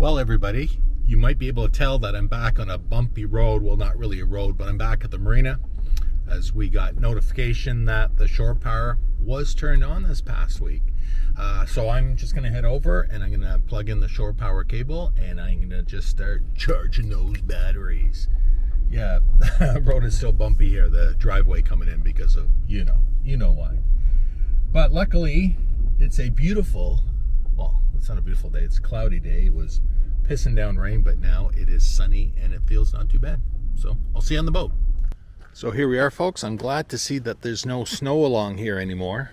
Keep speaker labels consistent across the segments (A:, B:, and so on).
A: Well, everybody, you might be able to tell that I'm back on a bumpy road. Well, not really a road, but I'm back at the Marina as we got notification that the Shorepower was turned on this past week. So I'm just going to head over and I'm going to plug in the Shorepower cable and I'm going to just start charging those batteries. Yeah, the road is still bumpy here, the driveway coming in because of, you know why. But luckily, it's a beautiful, well, it's not a beautiful day, it's a cloudy day. It was pissing down rain, but now it is sunny and it feels not too bad. So I'll see you on the boat. So here we are, folks. I'm glad to see that there's no snow along here anymore,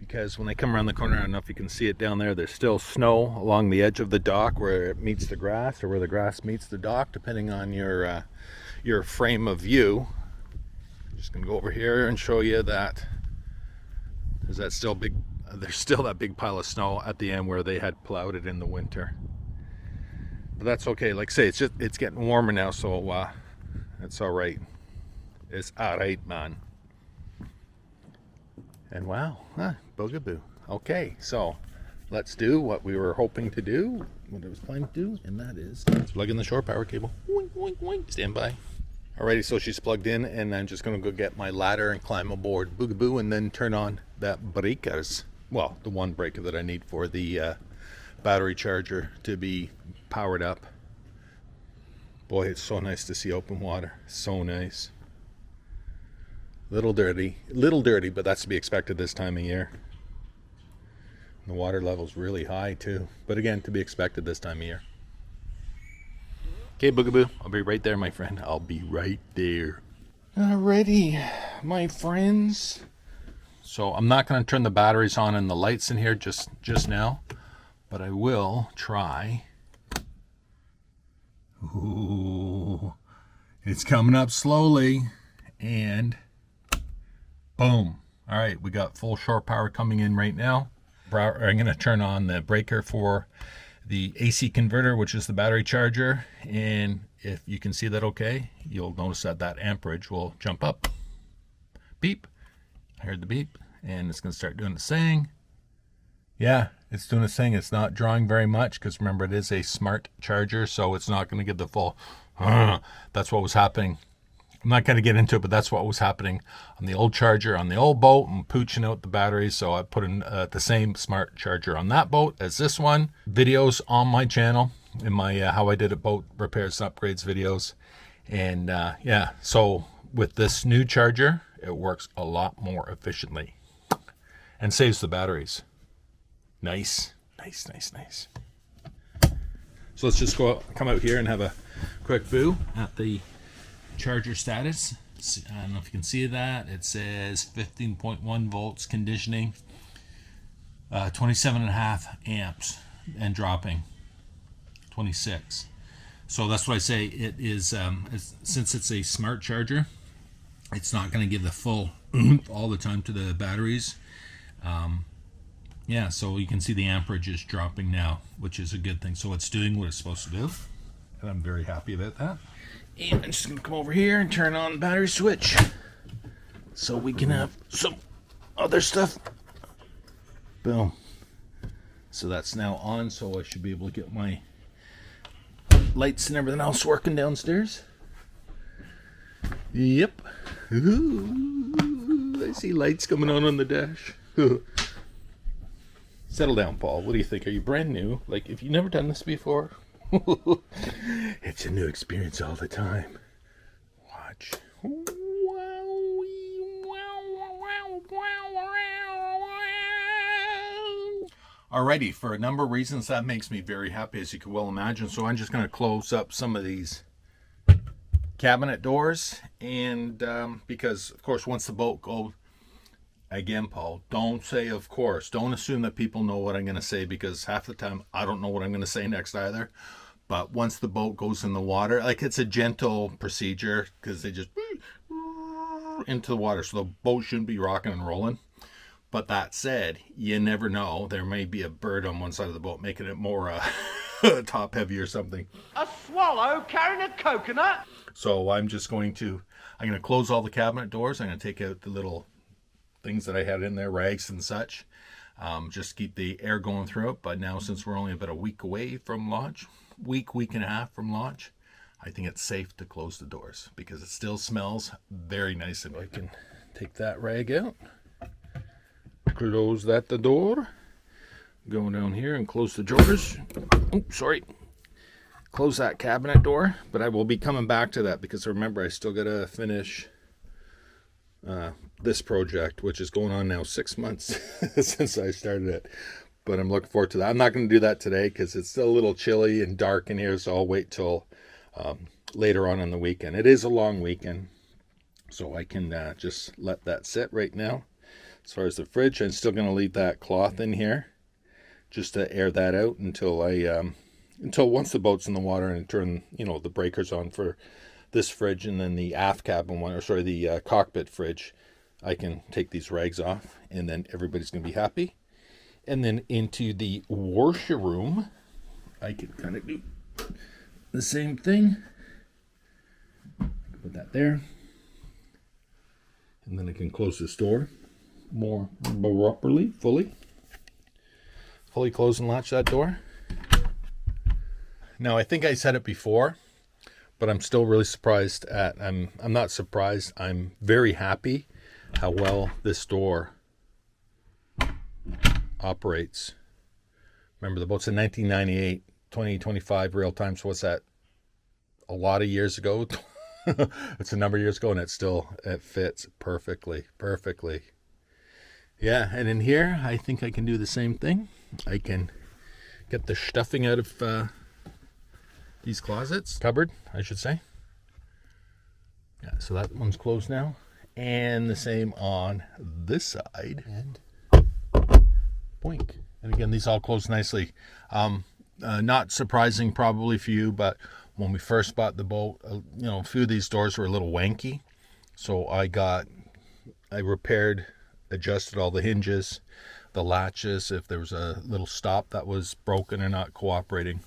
A: because when I come around the corner, I don't know if you can see it down there, there's still snow along the edge of the dock where it meets the grass, or where the grass meets the dock, depending on your frame of view. I'm just gonna go over here and show you that there's still that big pile of snow at the end where they had plowed it in the winter. But that's okay. Like I say, it's getting warmer now, so it's all right. It's all right, man. And wow, Boogaboo. Okay, so let's do what we were hoping to do, what I was planning to do, and that is plug in the Shorepower cable. Wink, wink, wink. Stand by. Alrighty, so she's plugged in, and I'm just going to go get my ladder and climb aboard Boogaboo, and then turn on that breakers. Well, the one breaker that I need for the battery charger to be powered up. Boy, it's so nice to see open water. So nice. Little dirty, but that's to be expected this time of year. The water level's really high too, but again, to be expected this time of year. Okay, Boogaboo, I'll be right there, my friend. I'll be right there. Alrighty, my friends. So I'm not going to turn the batteries on and the lights in here just now, but I will try. Ooh, it's coming up slowly, and boom. All right, we got full Shorepower coming in right now. I'm going to turn on the breaker for the AC converter, which is the battery charger, and if you can see that okay, you'll notice that amperage will jump up. Beep. I heard the beep, and it's going to start doing the thing. Yeah, it's doing the thing. It's not drawing very much because remember, it is a smart charger, so it's not going to give the full. That's what was happening. I'm not going to get into it, but that's what was happening on the old charger on the old boat and pooching out the batteries. So I put in the same smart charger on that boat as this one. Videos on my channel in my How I Did It Boat Repairs and Upgrades videos. And yeah, so with this new charger, it works a lot more efficiently and saves the batteries. Nice. So let's just come out here and have a quick boo at the charger status. I don't know if you can see that. It says 15.1 volts conditioning, 27.5 amps, and dropping 26. So that's what I say. It is since it's a smart charger, it's not going to give the full all the time to the batteries. Yeah, so you can see the amperage is dropping now, which is a good thing. So it's doing what it's supposed to do, and I'm very happy about that. And I'm just going to come over here and turn on the battery switch so we can have some other stuff. Boom. So that's now on, so I should be able to get my lights and everything else working downstairs. Yep. Ooh, I see lights coming on the dash. Settle down, Paul. What do you think? Are you brand new? Like, if you've never done this before? It's a new experience all the time. Watch. Alrighty, for a number of reasons, that makes me very happy, as you can well imagine. So I'm just going to close up some of these cabinet doors, and because, of course, once the boat goes, again, Paul, don't say of course. Don't assume that people know what I'm going to say, because half the time I don't know what I'm going to say next either. But once the boat goes in the water, like, it's a gentle procedure because they just into the water. So the boat shouldn't be rocking and rolling. But that said, you never know. There may be a bird on one side of the boat making it more top heavy or something.
B: A swallow carrying a coconut?
A: So I'm going to close all the cabinet doors. I'm going to take out the little things that I had in there, rags and such. just keep the air going through it. But now, since we're only about a week away from launch, week and a half from launch, I think it's safe to close the doors because it still smells very nice. And I can take that rag out, close the door, go down here and close the drawers. Oh, sorry. Close that cabinet door, but I will be coming back to that because remember, I still got to finish this project, which is going on now 6 months since I started it. But I'm looking forward to that. I'm not going to do that today because it's still a little chilly and dark in here, so I'll wait till later on the weekend. It is a long weekend, so I can just let that sit right now. As far as the fridge, I'm still going to leave that cloth in here just to air that out until until once the boat's in the water and turn the breakers on for this fridge, and then the aft cabin one, or sorry, the cockpit fridge, I can take these rags off, and then everybody's going to be happy. And then into the washroom, I can kind of do the same thing. Put that there, and then I can close this door more properly, fully close and latch that door. Now, I think I said it before, but I'm still really surprised at, I'm not surprised, I'm very happy how well this door operates. Remember, the boat's in 1998, 2025 real time, so what's that? A lot of years ago. It's a number of years ago, and it fits perfectly. Yeah, and in here, I think I can do the same thing. I can get the stuffing out of these cupboard, I should say. Yeah, so that one's closed now. And the same on this side. And boink. And again, these all close nicely. Not surprising probably for you, but when we first bought the boat, a few of these doors were a little wanky. So I repaired, adjusted all the hinges, the latches. If there was a little stop that was broken or not cooperating,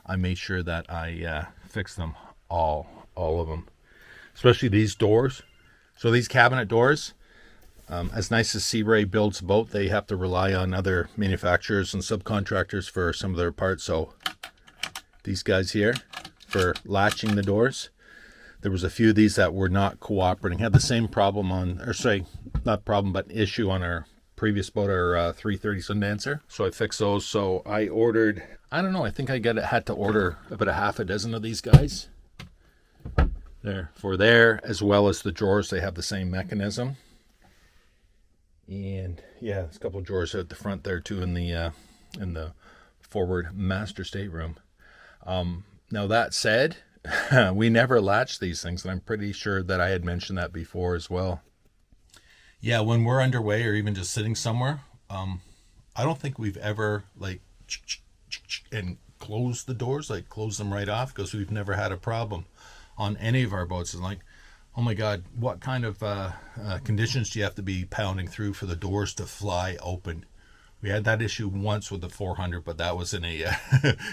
A: I made sure that I fixed them, all of them, especially these doors. So these cabinet doors, as nice as Sea Ray builds a boat, they have to rely on other manufacturers and subcontractors for some of their parts. So these guys here for latching the doors, there was a few of these that were not cooperating. Had the same problem not problem, but issue on our previous boat, our 330 Sundancer. So I fixed those. So I ordered, I don't know, I think I had to order about a half a dozen of these guys. There, as well as the drawers, they have the same mechanism. And yeah, there's a couple of drawers out the front there too in the forward master stateroom. Now that said, we never latch these things, and I'm pretty sure that I had mentioned that before as well. Yeah, when we're underway or even just sitting somewhere, I don't think we've ever and closed the doors, close them right off, because we've never had a problem on any of our boats. It's like, oh my God, what kind of conditions do you have to be pounding through for the doors to fly open? We had that issue once with the 400, but that was in a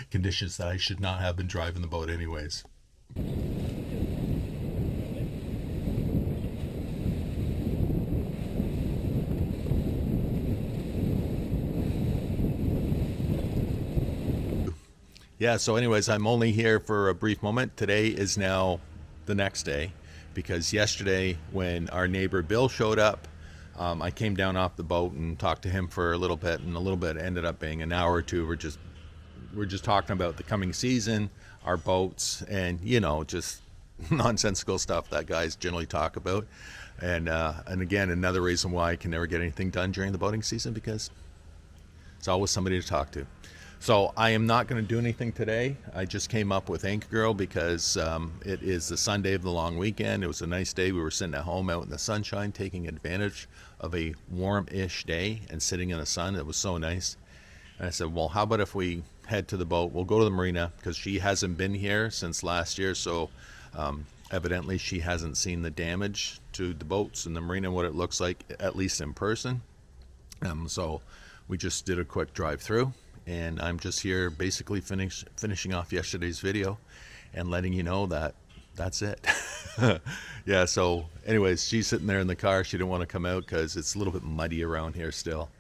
A: conditions that I should not have been driving the boat anyways. Yeah, so anyways, I'm only here for a brief moment. Today is now the next day, because yesterday when our neighbor Bill showed up, I came down off the boat and talked to him for a little bit, and a little bit ended up being an hour or two. We're just talking about the coming season, our boats, and just nonsensical stuff that guys generally talk about. And again, another reason why I can never get anything done during the boating season, because it's always somebody to talk to. So I am not going to do anything today. I just came up with Anchor Girl because it is the Sunday of the long weekend. It was a nice day. We were sitting at home out in the sunshine, taking advantage of a warm-ish day and sitting in the sun. It was so nice. And I said, well, how about if we head to the boat? We'll go to the marina, because she hasn't been here since last year. So evidently she hasn't seen the damage to the boats in the marina, what it looks like, at least in person. So we just did a quick drive through. And I'm just here basically finishing off yesterday's video and letting you know that that's it. Yeah, so anyways, she's sitting there in the car. She didn't want to come out because it's a little bit muddy around here still.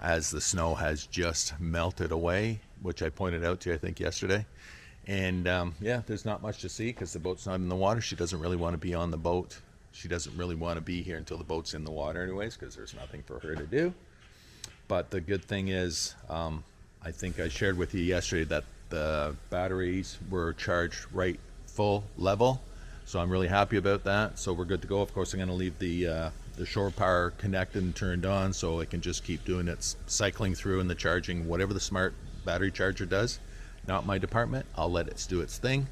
A: as the snow has just melted away, which I pointed out to you, I think, yesterday. And yeah, there's not much to see because the boat's not in the water. She doesn't really want to be on the boat. She doesn't really want to be here until the boat's in the water anyways, because there's nothing for her to do. But the good thing is, I think I shared with you yesterday that the batteries were charged right full level. So I'm really happy about that. So we're good to go. Of course, I'm going to leave the Shorepower connected and turned on so it can just keep doing its cycling through and the charging, whatever the smart battery charger does. Not my department. I'll let it do its thing.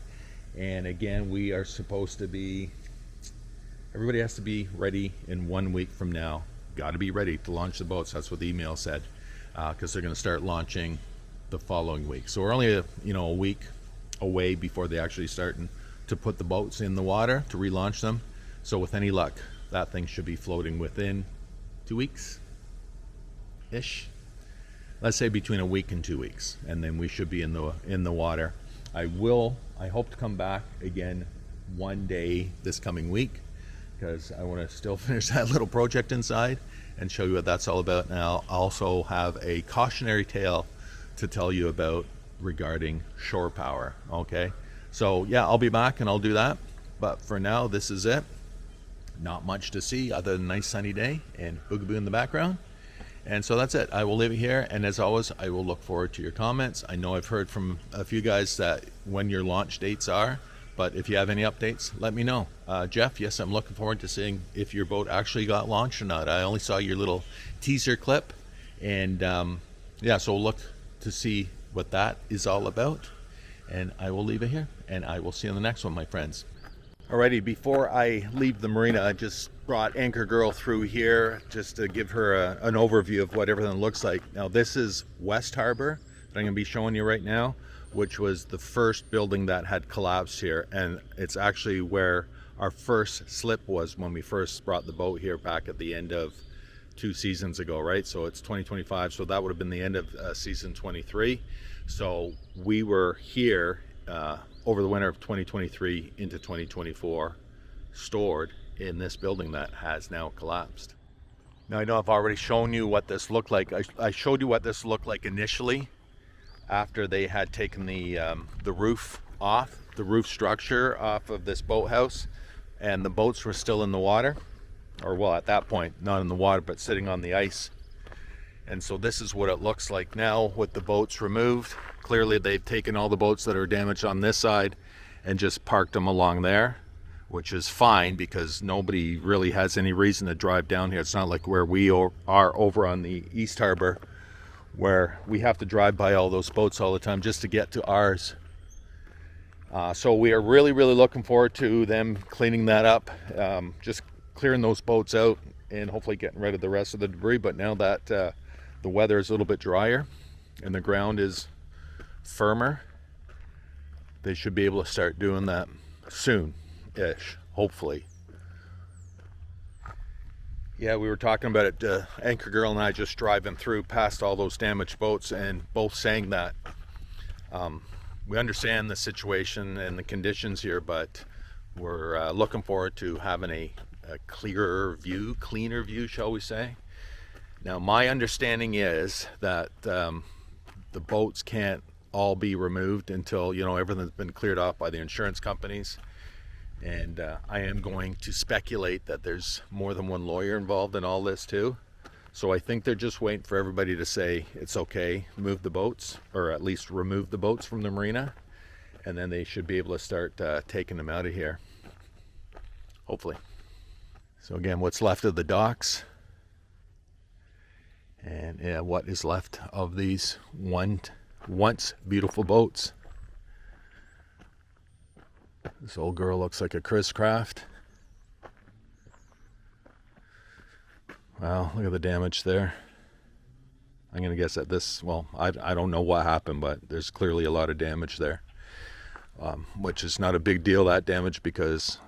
A: And again, we are supposed to be, everybody has to be ready in 1 week from now. Got to be ready to launch the boats. That's what the email said, because they're going to start launching the following week. So we're only a week away before they actually start to put the boats in the water to relaunch them. So with any luck, that thing should be floating within 2 weeks ish. Let's say between a week and 2 weeks, and then we should be in the water. I hope to come back again one day this coming week, because I want to still finish that little project inside and show you what that's all about. And I'll also have a cautionary tale to tell you about regarding Shorepower. Okay, so yeah, I'll be back and I'll do that, but for now, this is it. Not much to see other than a nice sunny day and Boogaboo in the background. And so that's it. I will leave it here, and as always, I will look forward to your comments. I know I've heard from a few guys that when your launch dates are, but if you have any updates, let me know. Jeff, yes, I'm looking forward to seeing if your boat actually got launched or not. I only saw your little teaser clip, and yeah, so we'll look to see what that is all about. And I will leave it here, and I will see you on the next one, my friends. Alrighty, before I leave the marina, I just brought Anchor Girl through here just to give her an overview of what everything looks like. Now, this is West Harbor that I'm going to be showing you right now, which was the first building that had collapsed here, and it's actually where our first slip was when we first brought the boat here back at the end of 2 seasons ago, right? So it's 2025, so that would have been the end of season 23. So we were here over the winter of 2023 into 2024, stored in this building that has now collapsed. Now, I know I've already shown you what this looked like. I showed you what this looked like initially after they had taken the roof off, the roof structure off of this boathouse, and the boats were still in the water, or well, at that point, not in the water, but sitting on the ice. And so this is what it looks like now with the boats removed. Clearly they've taken all the boats that are damaged on this side and just parked them along there, which is fine because nobody really has any reason to drive down here. It's not like where we are over on the East Harbor, where we have to drive by all those boats all the time just to get to ours. So we are really, really looking forward to them cleaning that up, just clearing those boats out and hopefully getting rid of the rest of the debris. But now that the weather is a little bit drier and the ground is firmer, they should be able to start doing that soon-ish, hopefully. Yeah, we were talking about it, Anchor Girl and I just driving through past all those damaged boats, and both saying that we understand the situation and the conditions here, but we're looking forward to having a clearer view, shall we say. Now, my understanding is that the boats can't all be removed until, you know, everything's been cleared off by the insurance companies. And I am going to speculate that there's more than one lawyer involved in all this too. So I think they're just waiting for everybody to say it's okay, move the boats, or at least remove the boats from the marina, and then they should be able to start taking them out of here, hopefully. So again, what's left of the docks, and yeah, what is left of these once beautiful boats. This old girl looks like a Chris Craft. Wow, look at the damage there. I'm gonna guess that this, well, I don't know what happened, but there's clearly a lot of damage there, which is not a big deal, that damage, because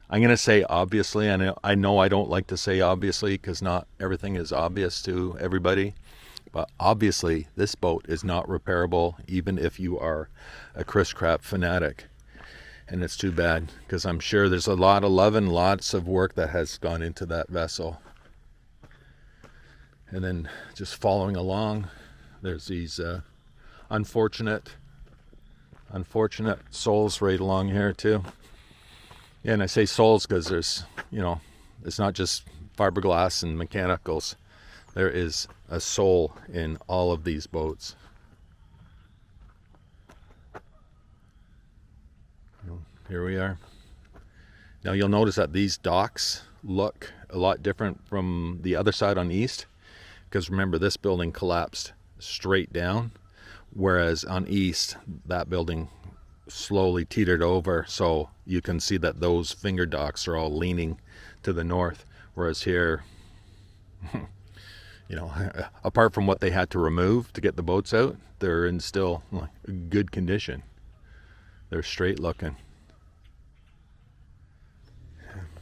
A: I'm gonna say obviously, and I know I don't like to say obviously because not everything is obvious to everybody, but obviously this boat is not repairable even if you are a Chris Craft fanatic. And it's too bad, because I'm sure there's a lot of love and lots of work that has gone into that vessel. And then just following along, there's these unfortunate souls right along here too. Yeah, and I say souls because there's, you know, it's not just fiberglass and mechanicals. There is a soul in all of these boats. Here we are. Now you'll notice that these docks look a lot different from the other side on the east, because remember, this building collapsed straight down, whereas on east that building slowly teetered over, so you can see that those finger docks are all leaning to the north, whereas here, you know, apart from what they had to remove to get the boats out, they're in still like good condition. They're straight looking.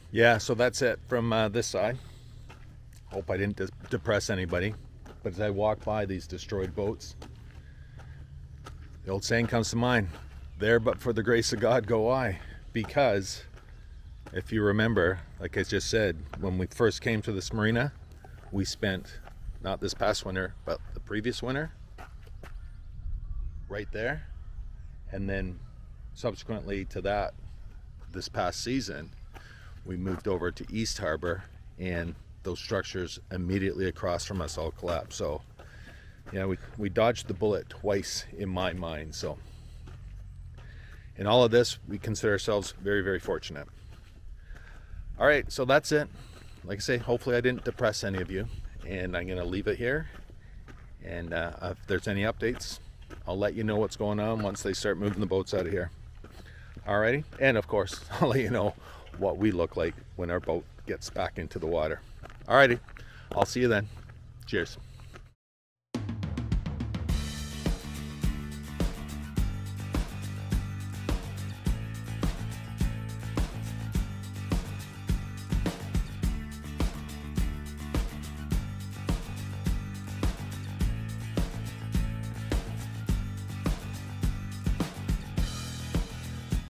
A: Yeah, so that's it from this side. Hope I didn't depress anybody. But as I walk by these destroyed boats, the old saying comes to mind, there but for the grace of God go I. Because if you remember, like I just said, when we first came to this marina, we spent, not this past winter, but the previous winter, right there. And then subsequently to that, this past season, we moved over to East Harbor, and those structures immediately across from us all collapsed. So yeah, we dodged the bullet twice in my mind. So in all of this, we consider ourselves very, very fortunate. All right, so that's it. Like I say, hopefully I didn't depress any of you, and I'm gonna leave it here. And if there's any updates, I'll let you know what's going on once they start moving the boats out of here. Alrighty, and of course, I'll let you know what we look like when our boat gets back into the water. Alrighty, I'll see you then. Cheers.